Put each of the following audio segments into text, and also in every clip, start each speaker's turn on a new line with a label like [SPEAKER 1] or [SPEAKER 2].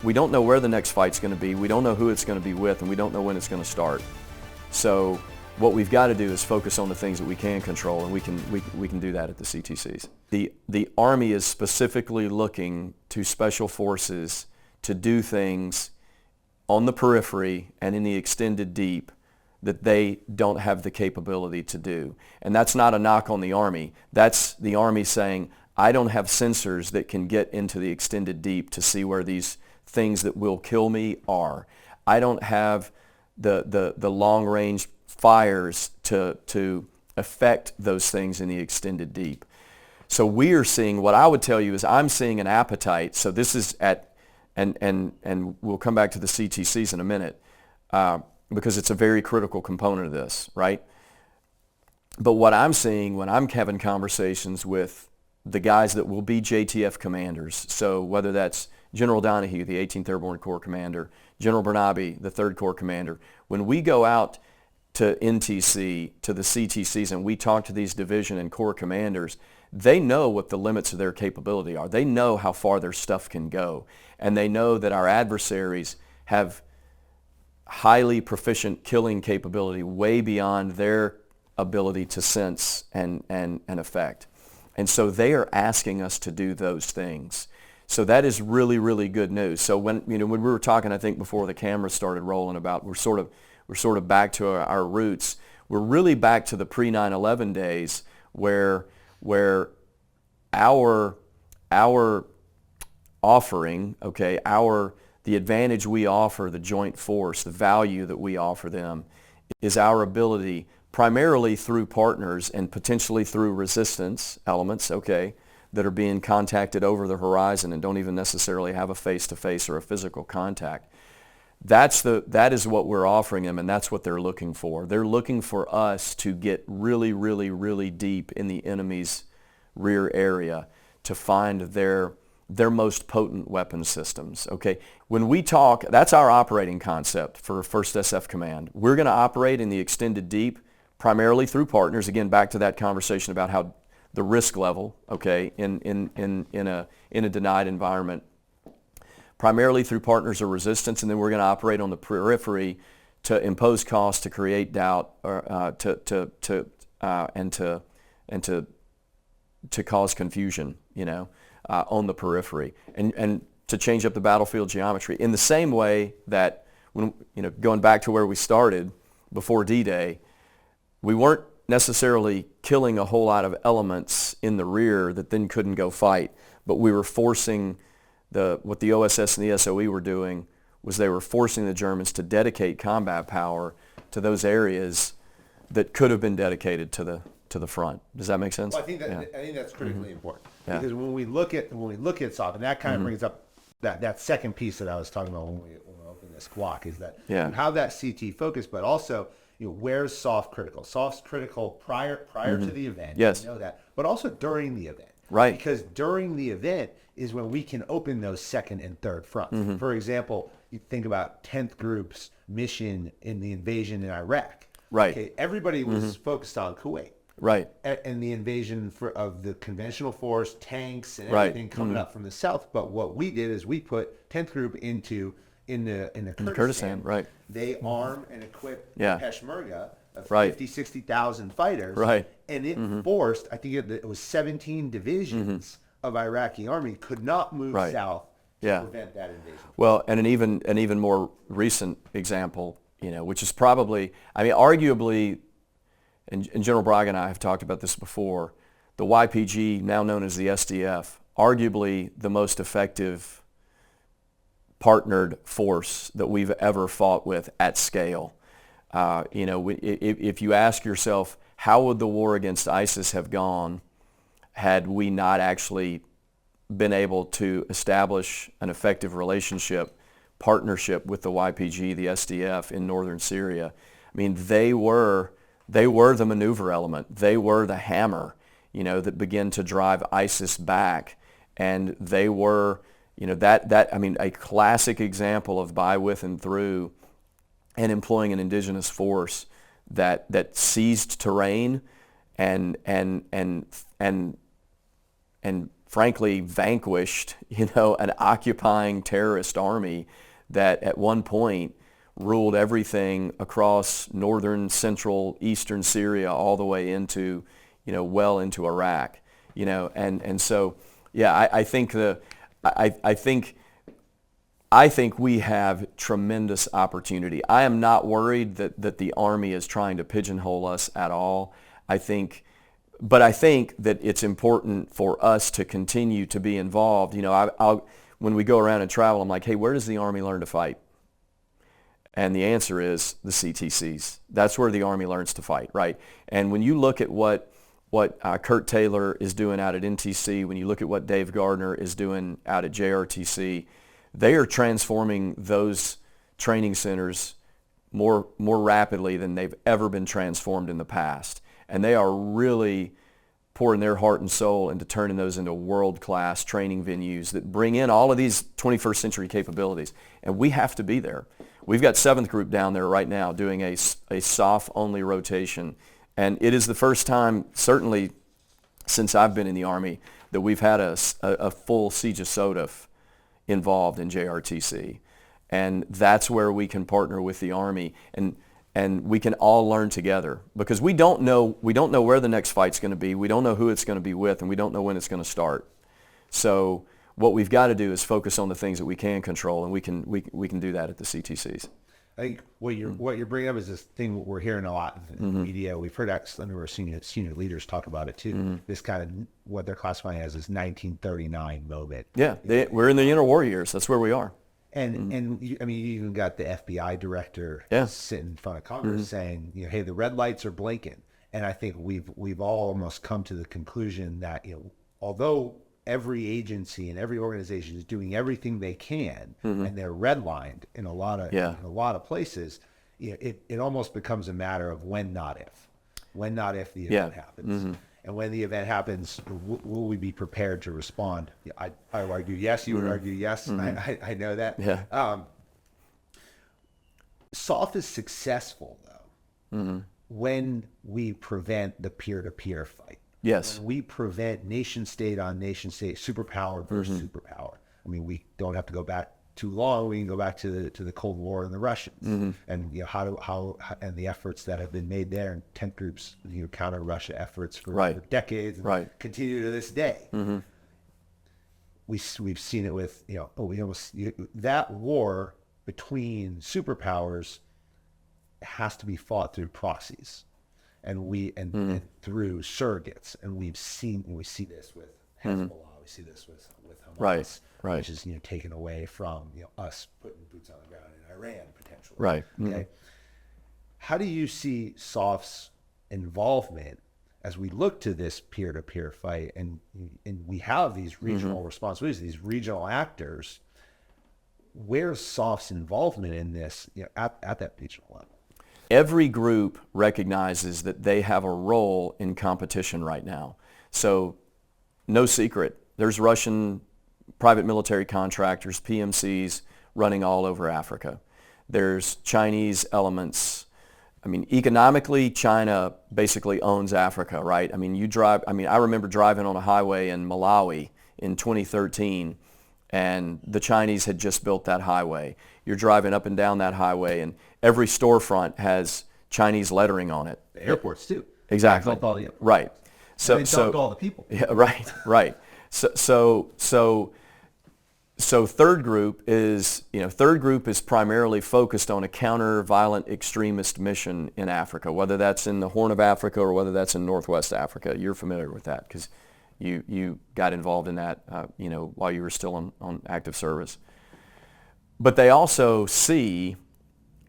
[SPEAKER 1] We don't know where the next fight's going to be. We don't know who it's going to be with, and we don't know when it's going to start. So what we've got to do is focus on the things that we can control, and we can do that at the CTCs. The Army is specifically looking to Special Forces to do things on the periphery and in the extended deep that they don't have the capability to do. And that's not a knock on the Army. That's the Army saying, I don't have sensors that can get into the extended deep to see where these things that will kill me are. I don't have the long-range fires to affect those things in the extended deep. So we are seeing, what I would tell you is I'm seeing an appetite. So this is at, and we'll come back to the CTCs in a minute, because it's a very critical component of this, right? But what I'm seeing when I'm having conversations with the guys that will be JTF commanders, so whether that's General Donahue, the 18th Airborne Corps commander, General Bernabe, the 3rd Corps commander, when we go out to NTC, to the CTCs, and we talk to these division and corps commanders, they know what the limits of their capability are. They know how far their stuff can go. And they know that our adversaries have highly proficient killing capability way beyond their ability to sense and affect. And so they are asking us to do those things. So that is really, really good news. So when we were talking, I think before the camera started rolling, about we're sort of back to our roots. We're really back to the pre-9/11 days where our offering, okay, the advantage we offer the joint force, the value that we offer them, is our ability, primarily through partners and potentially through resistance elements, okay, that are being contacted over the horizon and don't even necessarily have a face-to-face or a physical contact. That is what we're offering them, and that's what they're looking for. They're looking for us to get really, really, really deep in the enemy's rear area to find their most potent weapon systems, okay? When we talk, that's our operating concept for 1st SF Command. We're going to operate in the extended deep primarily through partners. Again, back to that conversation about how the risk level, okay, in a denied environment, primarily through partners or resistance, and then we're going to operate on the periphery to impose cost, to create doubt, or to cause confusion, on the periphery, and to change up the battlefield geometry. In the same way that when going back to where we started before D-Day, we weren't necessarily killing a whole lot of elements in the rear that then couldn't go fight, but we were forcing what the OSS and the SOE were doing was they were forcing the Germans to dedicate combat power to those areas that could have been dedicated to the front. Does that make sense?
[SPEAKER 2] Well, I think that's critically important, because when we look at SOF, and that kind of brings up that second piece that I was talking about when we opened this squawk, is that you have that CT focus, but also where's SOF critical? SOF's critical prior to the event.
[SPEAKER 1] Yes.
[SPEAKER 2] You know that, but also during the event.
[SPEAKER 1] Right.
[SPEAKER 2] Because during the event is when we can open those second and third fronts. For example, you think about 10th Group's mission in the invasion in Iraq.
[SPEAKER 1] Right.
[SPEAKER 2] Okay, everybody was focused on Kuwait.
[SPEAKER 1] Right.
[SPEAKER 2] And the invasion of the conventional force, tanks, and everything coming up from the south. But what we did is we put 10th Group in the Kurdistan.
[SPEAKER 1] Right.
[SPEAKER 2] They arm and equip Peshmerga of 50, 60,000 fighters.
[SPEAKER 1] Right.
[SPEAKER 2] And it forced, I think it was 17 divisions of Iraqi army could not move south to prevent that invasion.
[SPEAKER 1] Well, and an even more recent example, which is probably, arguably, and General Braga and I have talked about this before, the YPG, now known as the SDF, arguably the most effective partnered force that we've ever fought with at scale. If you ask yourself, how would the war against ISIS have gone had we not actually been able to establish an effective partnership with the YPG, the SDF in northern Syria? They were the maneuver element. They were the hammer, that began to drive ISIS back, and they were, a classic example of by, with, and through, and employing an indigenous force that seized terrain and frankly vanquished, an occupying terrorist army that at one point ruled everything across northern, central, eastern Syria all the way into, well into Iraq, and so, yeah, I think we have tremendous opportunity. I am not worried that the Army is trying to pigeonhole us at all. But I think that it's important for us to continue to be involved. When we go around and travel, I'm like, hey, where does the Army learn to fight? And the answer is the CTCs. That's where the Army learns to fight, right? And when you look at what Kurt Taylor is doing out at NTC, when you look at what Dave Gardner is doing out at JRTC, they are transforming those training centers more rapidly than they've ever been transformed in the past. And they are really pouring their heart and soul into turning those into world-class training venues that bring in all of these 21st century capabilities. And we have to be there. We've got 7th Group down there right now doing a SOF-only rotation. And it is the first time, certainly since I've been in the Army, that we've had a full siege of SOTF involved in JRTC. And that's where we can partner with the Army and we can all learn together, because we don't know where the next fight's going to be. We don't know who it's going to be with, and we don't know when it's going to start. So what we've got to do is focus on the things that we can control, and we can do that at the CTCs.
[SPEAKER 2] I think what you're bringing up is this thing we're hearing a lot in the media. We've heard some of our senior leaders talk about it too. This kind of what they're classifying as this 1939 moment.
[SPEAKER 1] Yeah, we're in the interwar years. That's where we are.
[SPEAKER 2] And you even got the FBI director sitting in front of Congress saying, hey, the red lights are blinking. And I think we've all almost come to the conclusion that although every agency and every organization is doing everything they can, and they're redlined in a lot of places, it almost becomes a matter of when, not if the event happens. And when the event happens, will we be prepared to respond? I would argue yes. You would argue yes. I know that.
[SPEAKER 1] Yeah.
[SPEAKER 2] SOF is successful, though, when we prevent the peer-to-peer fight.
[SPEAKER 1] Yes.
[SPEAKER 2] When we prevent nation-state on nation-state, superpower versus superpower. I mean, we don't have to go back too long. We can go back to the Cold War and the Russians, and how and the efforts that have been made there, and 10th Group's counter Russia efforts for decades, and continue to this day. We've seen it with that war between superpowers has to be fought through proxies, and through surrogates, and we see this with Hezbollah, we see this with Hamas. Which is taken away from us putting boots on the ground in Iran potentially.
[SPEAKER 1] Right.
[SPEAKER 2] Okay. How do you see SOF's involvement as we look to this peer-to-peer fight, and we have these regional responsibilities, these regional actors? Where's SOF's involvement in this at that regional level?
[SPEAKER 1] Every group recognizes that they have a role in competition right now. So no secret, there's Russian private military contractors, PMCs, running all over Africa. There's Chinese elements. I mean, economically, China basically owns Africa, right? I remember driving on a highway in Malawi in 2013, and the Chinese had just built that highway. You're driving up and down that highway, and every storefront has Chinese lettering on it.
[SPEAKER 2] The airports too.
[SPEAKER 1] Exactly. Right.
[SPEAKER 2] So they dumped all the people.
[SPEAKER 1] Yeah, right. So third group is primarily focused on a counter-violent extremist mission in Africa, whether that's in the Horn of Africa or whether that's in Northwest Africa. You're familiar with that because you got involved in that while you were still on active service. But they also see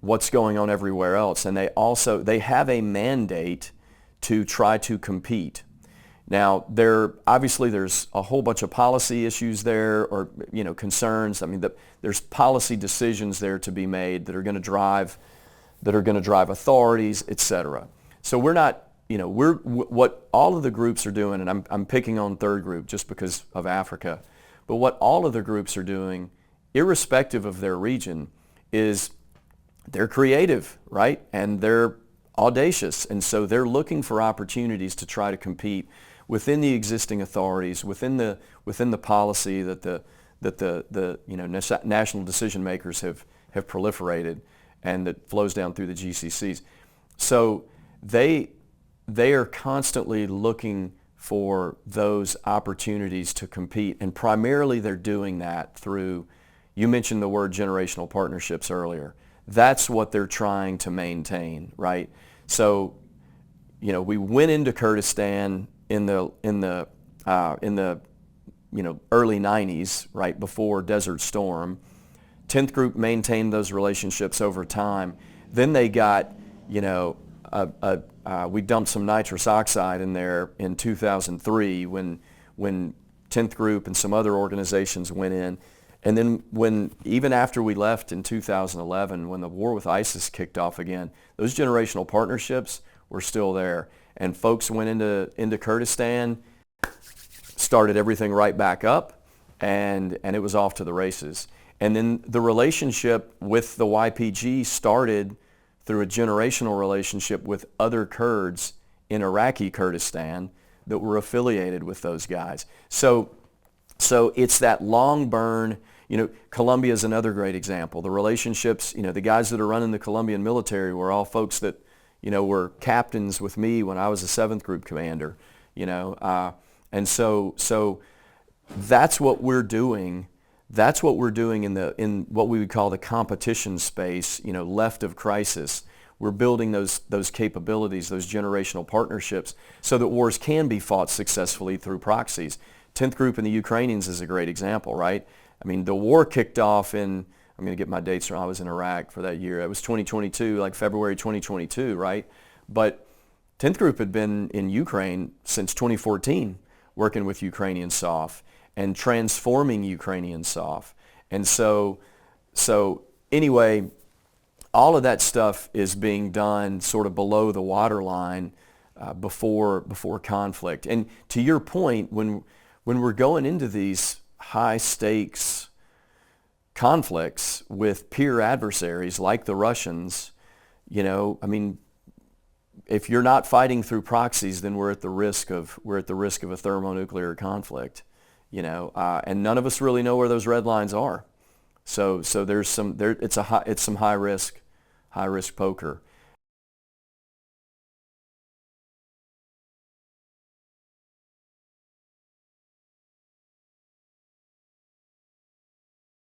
[SPEAKER 1] what's going on everywhere else, and they have a mandate to try to compete. Now, there's a whole bunch of policy issues there, or concerns. I mean, there's policy decisions there to be made that are going to drive authorities, et cetera. So we're not, what all of the groups are doing, and I'm picking on third group just because of Africa, but what all of the groups are doing, irrespective of their region, is they're creative, right? And they're audacious, and so they're looking for opportunities to try to compete within the existing authorities, within the policy that the national decision makers have proliferated, and that flows down through the GCCs. So they are constantly looking for those opportunities to compete, and primarily they're doing that through, you mentioned the word generational partnerships earlier. That's what they're trying to maintain, right? So, we went into Kurdistan in the early 90s, right before Desert Storm. 10th Group maintained those relationships over time. Then they got, we dumped some nitrous oxide in there in 2003 when 10th Group and some other organizations went in. And then even after we left in 2011, when the war with ISIS kicked off again, those generational partnerships were still there. And folks went into Kurdistan, started everything right back up, and it was off to the races. And then the relationship with the YPG started through a generational relationship with other Kurds in Iraqi Kurdistan that were affiliated with those guys. So it's that long burn. Colombia is another great example. The relationships, the guys that are running the Colombian military were all folks that, were captains with me when I was a 7th Group commander, and so that's what we're doing. That's what we're doing in what we would call the competition space, left of crisis. We're building those capabilities, those generational partnerships, so that wars can be fought successfully through proxies. 10th Group and the Ukrainians is a great example, right? I mean, the war kicked off in, I'm going to get my dates wrong, I was in Iraq for that year. It was 2022, like February 2022, right? But 10th Group had been in Ukraine since 2014, working with Ukrainian SOF and transforming Ukrainian SOF. And so anyway, all of that stuff is being done sort of below the waterline before conflict. And to your point, when we're going into these high stakes conflicts with peer adversaries like the Russians, if you're not fighting through proxies, then we're at the risk of a thermonuclear conflict, and none of us really know where those red lines are. So it's some high risk poker.